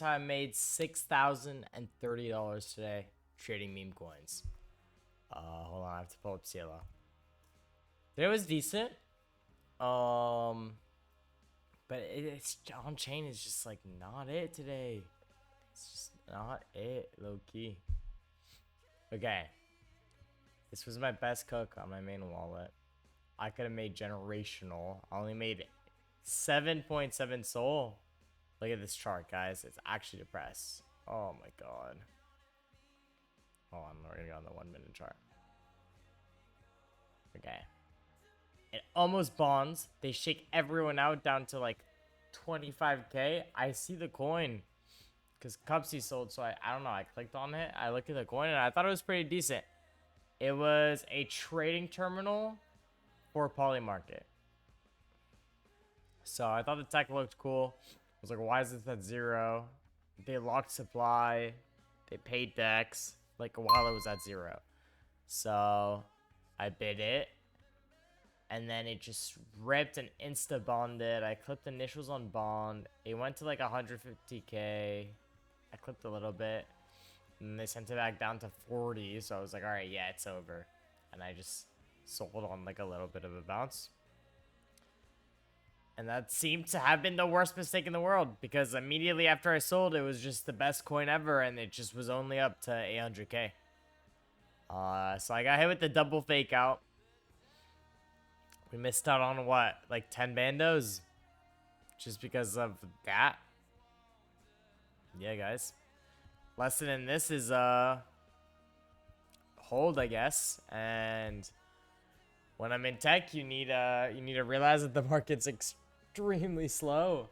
I made $6,030 today trading meme coins. Hold on, I have to pull up CLO. It was decent. But it's on chain is just like not it today. It's just not it, low key. Okay. This was my best cook on my main wallet. I could have made generational. I only made 7.7 soul. Look at this chart, guys. It's actually depressed. Oh my god. Hold on, we're gonna go on the 1 minute chart. Okay. It almost bonds. They shake everyone out down to like 25k. I see the coin. Because Cupsy sold, so I don't know. I clicked on it. I looked at the coin and I thought it was pretty decent. It was a trading terminal for Poly Market. So I thought the tech looked cool. I was like, why is this at 0? They locked supply. They paid decks like while it was at 0. So I bid it. And then it just ripped and insta bonded. I clipped initials on bond. It went to like 150k. I clipped a little bit. And they sent it back down to 40. So I was like, all right, yeah, it's over. And I just sold on like a little bit of a bounce. And that seemed to have been the worst mistake in the world, because immediately after I sold, it was just the best coin ever, and it just was only up to 800k. So I got hit with the double fake out. We missed out on what, like 10 bandos? Just because of that. Yeah, guys. Lesson in this is hold, I guess. And when I'm in tech, you need to realize that the market's extremely slow.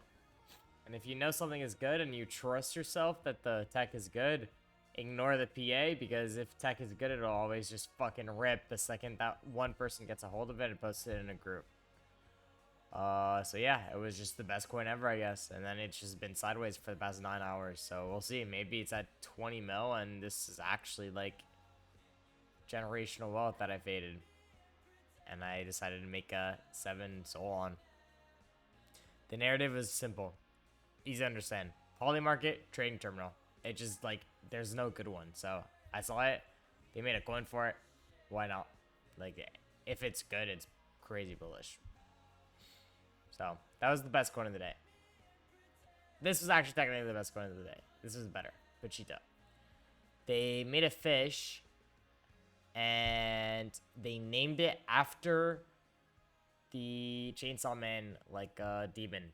And if you know something is good and you trust yourself that the tech is good, ignore the PA, because if tech is good, it'll always just fucking rip the second that one person gets a hold of it and posts it in a group. So yeah, it was just the best coin ever, I guess. And then it's just been sideways for the past 9 hours. So we'll see. Maybe it's at 20 mil and this is actually like generational wealth that I faded. And I decided to make a 7 soul on. The narrative is simple. Easy to understand. Poly market, trading terminal. It just like, there's no good one. So I saw it. They made a coin for it. Why not? Like, if it's good, it's crazy bullish. So that was the best coin of the day. This was actually technically the best coin of the day. This was better. Pachita. They made a fish and they named it after the Chainsaw Man, like demon.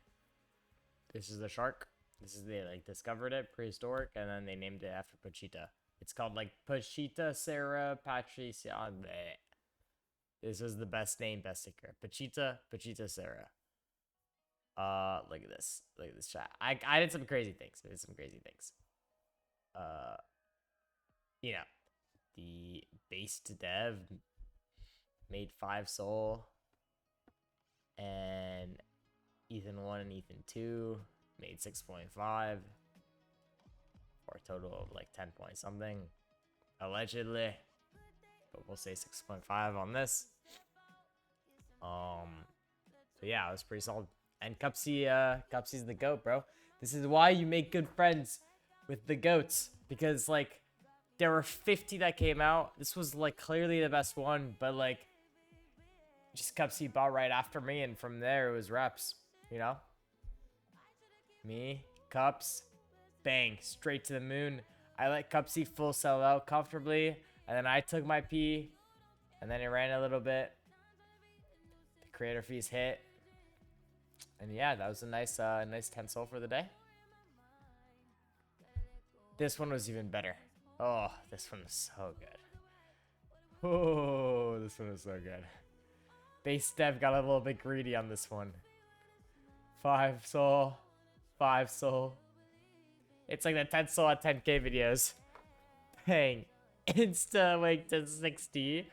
This is the shark. This is, they like discovered it, prehistoric, and then they named it after Pachita. It's called like Pachita Sarah Patricia. This was the best name, best sticker. Pachita Sarah. Look at this. Look at this chat. I did some crazy things. You know, the base to dev made 5 soul, and Ethan 1 and Ethan 2 made 6.5, for a total of like 10 point something, allegedly, but we'll say 6.5 on this. So yeah, it was pretty solid. And Cupsy's the GOAT, bro. This is why you make good friends with the GOATs, because like there were 50 that came out. This was like clearly the best one, but like just Cupsy bought right after me, and from there it was reps, you know? Me, Cups, bang, straight to the moon. I let Cupsy full sell out comfortably, and then I took my P, and then it ran a little bit. The creator fees hit. And yeah, that was a nice 10 soul for the day. This one was even better. Oh, this one was so good. Oh, this one was so good. Base dev got a little bit greedy on this one. 5 soul. 5 soul. It's like the 10 soul at 10k videos. Bang. Insta wake to 60.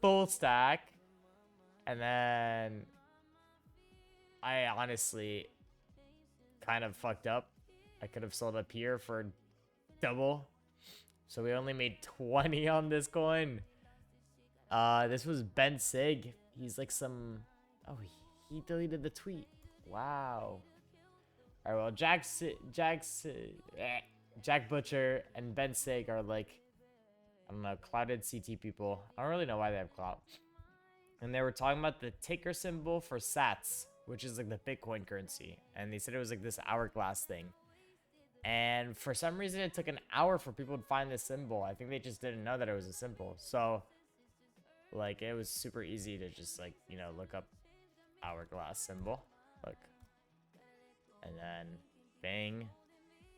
Full stack. And then I honestly kind of fucked up. I could have sold up here for double. So we only made 20 on this coin. This was Ben Sig. He's like some... Oh, he deleted the tweet. Wow. All right, well, Jack Butcher and Ben Sig are like, I don't know, clouded CT people. I don't really know why they have clout. And they were talking about the ticker symbol for Sats, which is like the Bitcoin currency. And they said it was like this hourglass thing. And for some reason, it took an hour for people to find this symbol. I think they just didn't know that it was a symbol. So, like, it was super easy to just, like, you know, look up hourglass symbol. Look. And then, bang.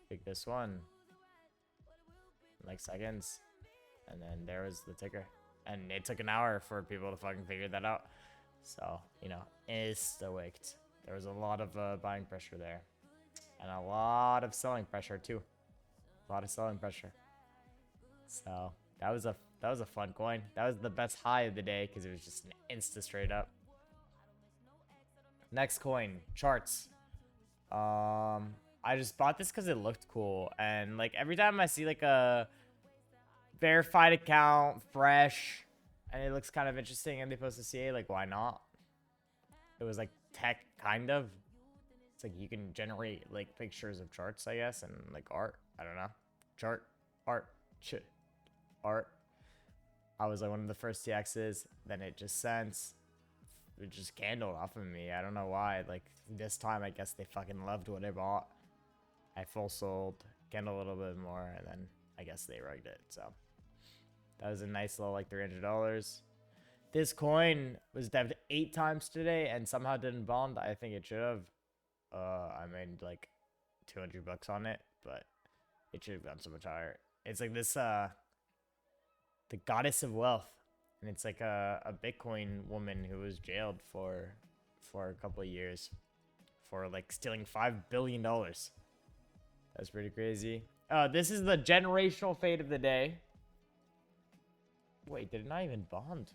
Pick this one. Like, seconds. And then there was the ticker. And it took an hour for people to fucking figure that out. So, you know, insta-wicked. There was a lot of buying pressure there. And a lot of selling pressure too. A lot of selling pressure. So that was a fun coin. That was the best high of the day because it was just an insta straight up. Next coin, charts. I just bought this because it looked cool. And like every time I see like a verified account, fresh, and it looks kind of interesting and they post a CA, like why not? It was like tech kind of. It's like you can generate like pictures of charts, I guess, and like art. I don't know. Chart, art, art. I was like one of the first TXs. Then it just candled off of me. I don't know why. Like this time, I guess they fucking loved what I bought. I full sold, candled a little bit more, and then I guess they rugged it. So that was a nice little like $300. This coin was devved 8 times today and somehow didn't bond. I think it should have. I made like $200 on it, but it should have gone so much higher. It's like this, the goddess of wealth, and it's like a Bitcoin woman who was jailed for a couple of years for like stealing $5 billion. That's pretty crazy. This is the generational fate of the day. Wait, did it not even bond?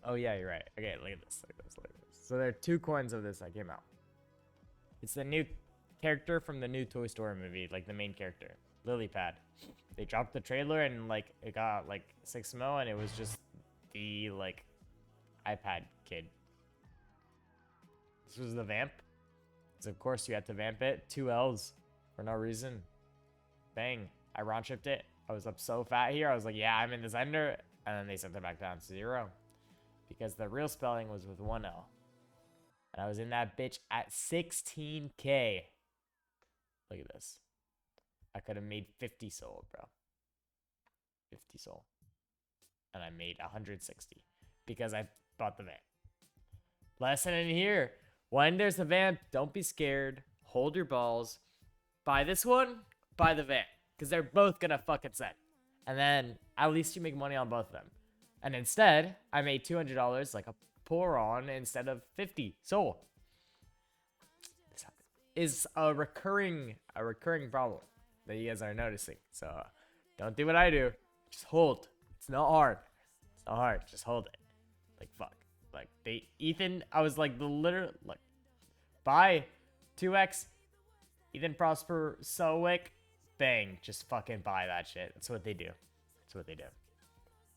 Oh yeah, you're right. Okay, look at this. Look at this. Look at this. So there are 2 coins of this that came out. It's the new character from the new Toy Story movie, like the main character, Lily Pad. They dropped the trailer and like it got like 6 mil, and it was just the like iPad kid. This was the vamp. So of course you had to vamp it. 2 L's for no reason. Bang! I round tripped it. I was up so fat here. I was like, yeah, I'm in this ender, and then they sent it back down to 0 because the real spelling was with 1 L. And I was in that bitch at 16K. Look at this. I could have made 50 sold, bro. 50 sold. And I made 160 because I bought the vamp. Lesson in here. When there's a vamp, don't be scared. Hold your balls. Buy this one, buy the vamp. Because they're both going to fucking send. And then at least you make money on both of them. And instead, I made $200 like a pour on instead of 50 sold. This is a recurring problem that you guys are noticing. So don't do what I do. Just hold. It's not hard. It's not hard. Just hold it. Like fuck. Like Ethan, I was like the literal like buy 2x Ethan Prosper Sowick. Bang. Just fucking buy that shit. That's what they do. That's what they do.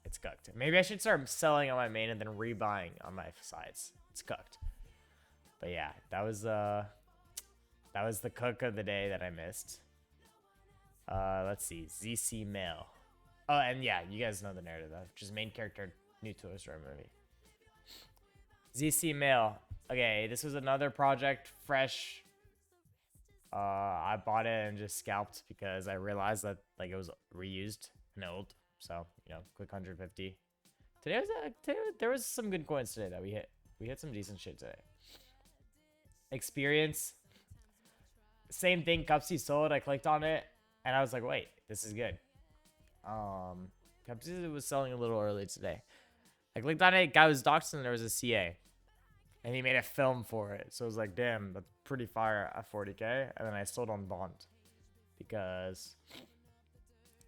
It's cooked. Maybe I should start selling on my main and then rebuying on my sides. It's cooked. But yeah, that was the cook of the day that I missed. Let's see. ZC Mail. Oh, and yeah, you guys know the narrative. Just main character, new Toy Story movie. ZC Mail. Okay, this was another project, fresh. I bought it and just scalped because I realized that like it was reused and old. So, you know, quick 150. Today there was some good coins today that we hit. We hit some decent shit today. Experience. Same thing, Cupsy sold. I clicked on it and I was like, wait, this is good. Cupsy was selling a little early today. I clicked on it, guy was doxed and there was a CA. And he made a film for it. So I was like, damn, that's pretty fire at 40K. And then I sold on Bond. Because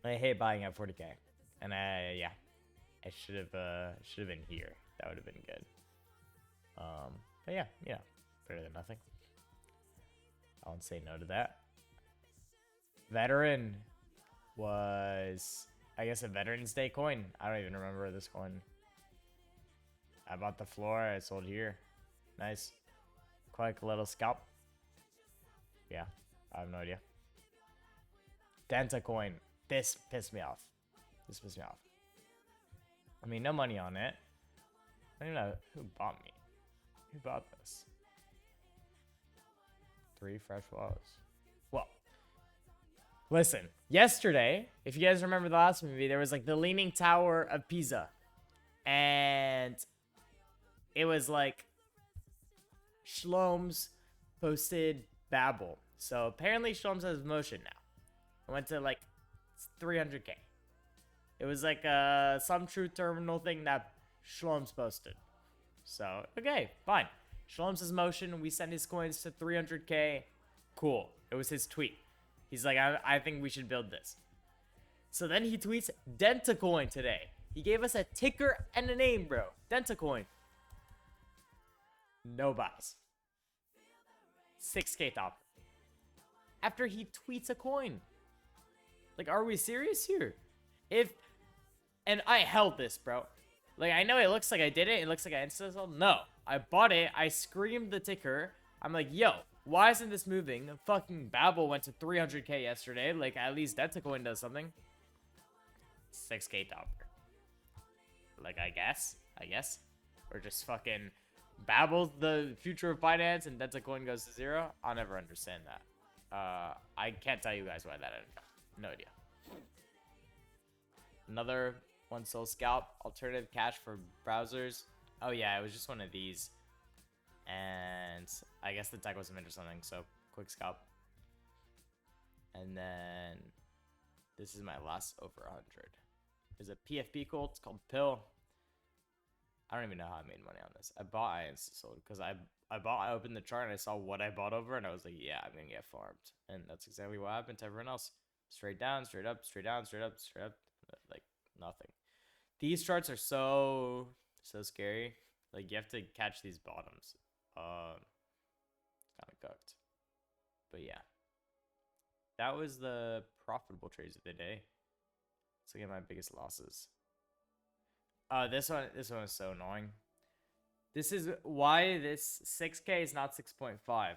I hate buying at 40K. And I should have been here. That would have been good. But yeah, better than nothing. I won't say no to that. Veteran was, I guess, a Veterans Day coin. I don't even remember this coin. I bought the floor. I sold here. Nice. Quick little scalp. Yeah, I have no idea. Dentacoin. This pissed me off. This pissed me off. I mean, no money on it. I don't even know who bought me. Who bought this? 3 fresh wallows. Well, listen. Yesterday, if you guys remember the last movie, there was like the Leaning Tower of Pisa. And it was like Shloms posted Babel. So apparently Shloms has motion now. It went to like 300k. It was like some true terminal thing that Shloms posted. So, okay, fine. Shloms has motion. We send his coins to 300k. Cool. It was his tweet. He's like, I think we should build this. So then he tweets Dentacoin today. He gave us a ticker and a name, bro. Dentacoin. No buys. 6k top. After he tweets a coin. Like, are we serious here? And I held this, bro. Like, I know it looks like I did it. It looks like I insta-sold. No. I bought it. I screamed the ticker. I'm like, yo, why isn't this moving? Fucking Babel went to 300k yesterday. Like, at least Dentacoin does something. 6k topper. Like, I guess. Or just fucking Babel's the future of finance and Dentacoin goes to 0. I'll never understand that. I can't tell you guys why that ended up. No idea. Another one soul scalp. Alternative cash for browsers. Oh yeah, it was just one of these. And I guess the tech was mint or something, so quick scalp. And then this is my last over 100. There's a PFP code. It's called Pill. I don't even know how I made money on this. I bought, I insta-sold because I opened the chart and I saw what I bought over and I was like, yeah, I'm gonna get farmed. And that's exactly what happened to everyone else. Straight down, straight up, straight down, straight up, straight up. Like nothing. These charts are so scary. Like you have to catch these bottoms. It's kind of cooked. But yeah. That was the profitable trades of the day. Let's look at my biggest losses. This one is so annoying. This is why this 6k is not 6.5.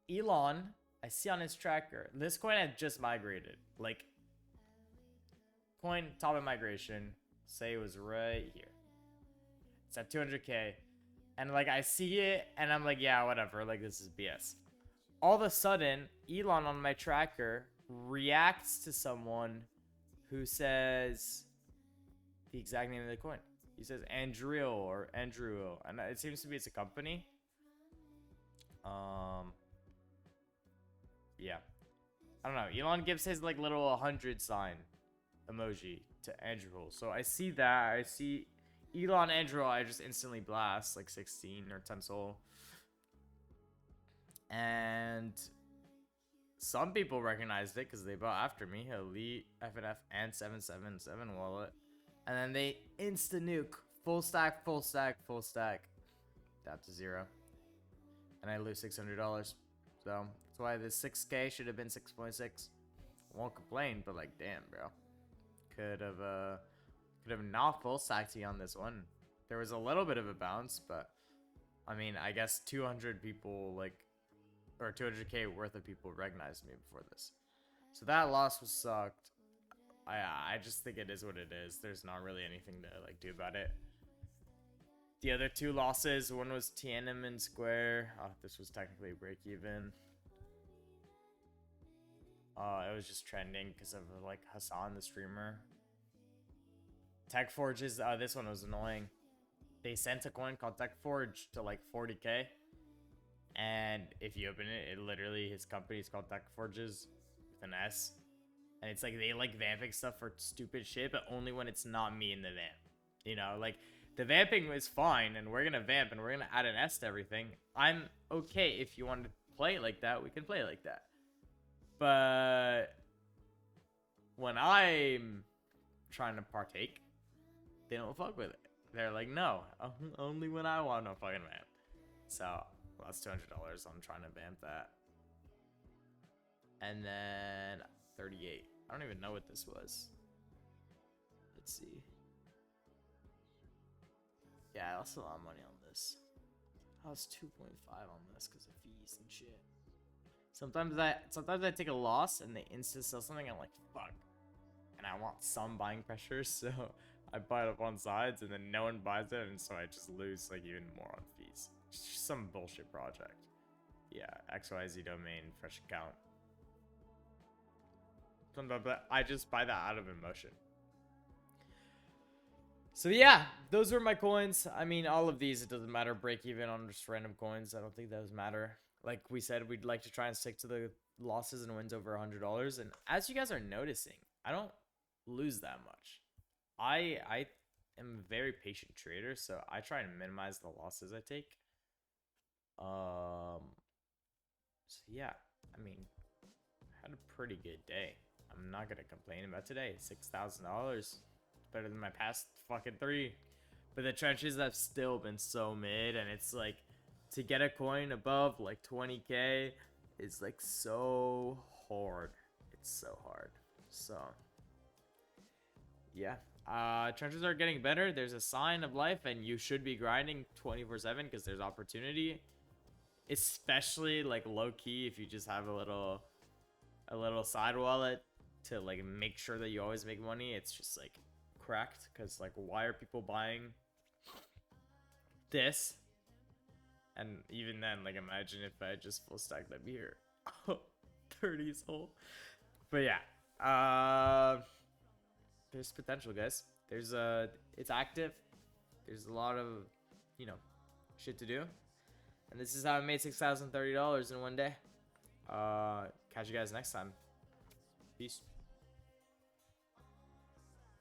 Elon, I see on his tracker, this coin had just migrated. Like, coin top of migration, say it was right here. It's at 200k. And like, I see it and I'm like, yeah, whatever. Like, this is BS. All of a sudden, Elon on my tracker reacts to someone who says the exact name of the coin. He says Andrew or Andrew, and it seems to be it's a company. Yeah, I don't know. Elon gives his like little 100 sign emoji to Andrew. So I see that. I see Elon Andrew. I just instantly blast like 16 or 10 soul. And some people recognized it because they bought after me. Elite, FNF, and 777 wallet. And then they insta-nuke. Full stack, full stack, full stack. Down to 0. And I lose $600. So that's why this 6k should have been 6.6. Won't complain, but like, damn, bro. Could have not full stacked you on this one. There was a little bit of a bounce, but I mean, I guess 200 people like, or 200k worth of people recognized me before this. So that loss was sucked. I just think it is what it is. There's not really anything to like do about it. The other 2 losses, one was Tiananmen Square. Oh, this was technically break even. It was just trending because of like Hassan, the streamer. Tech Forges, this one was annoying. They sent a coin called Tech Forge to like 40k. And if you open it, it literally, his company is called Tech Forges with an S. And it's like, they like vamping stuff for stupid shit, but only when it's not me in the vamp. You know, like, the vamping is fine, and we're gonna vamp, and we're gonna add an S to everything. I'm okay if you want to play it like that, we can play it like that. But when I'm trying to partake, they don't fuck with it. They're like, no, only when I want to fucking vamp. So, well, that's $200 on trying to vamp that. And then 38. I don't even know what this was. Let's see. Yeah, I lost a lot of money on this. I was 2.5 on this because of fees and shit. Sometimes I take a loss and they instant sell something. I'm like, fuck, and I want some buying pressure, so I buy it up on sides, and then no one buys it, and so I just lose like even more on fees. Just some bullshit project. Yeah, XYZ domain, fresh account. Sometimes I just buy that out of emotion. So yeah, those were my coins. I mean, all of these, it doesn't matter. Break even on just random coins. I don't think those matter. Like we said, we'd like to try and stick to the losses and wins over $100. And as you guys are noticing, I don't lose that much. I am a very patient trader, so I try and minimize the losses I take. So yeah, I mean, I had a pretty good day. I'm not gonna complain about today. $6,000. Better than my past fucking 3. But the trenches have still been so mid, and it's like to get a coin above like 20k is like so hard. It's so hard. So yeah, trenches are getting better. There's a sign of life, and you should be grinding 24/7 because there's opportunity, especially like low key if you just have a little side wallet to like make sure that you always make money. It's just like cracked because like, why are people buying this? And even then, like, imagine if I just full stacked up here. 30s whole. But yeah, there's potential, guys. There's it's active. There's a lot of, you know, shit to do, and this is how I made $6,030 in one day. Catch you guys next time. Peace.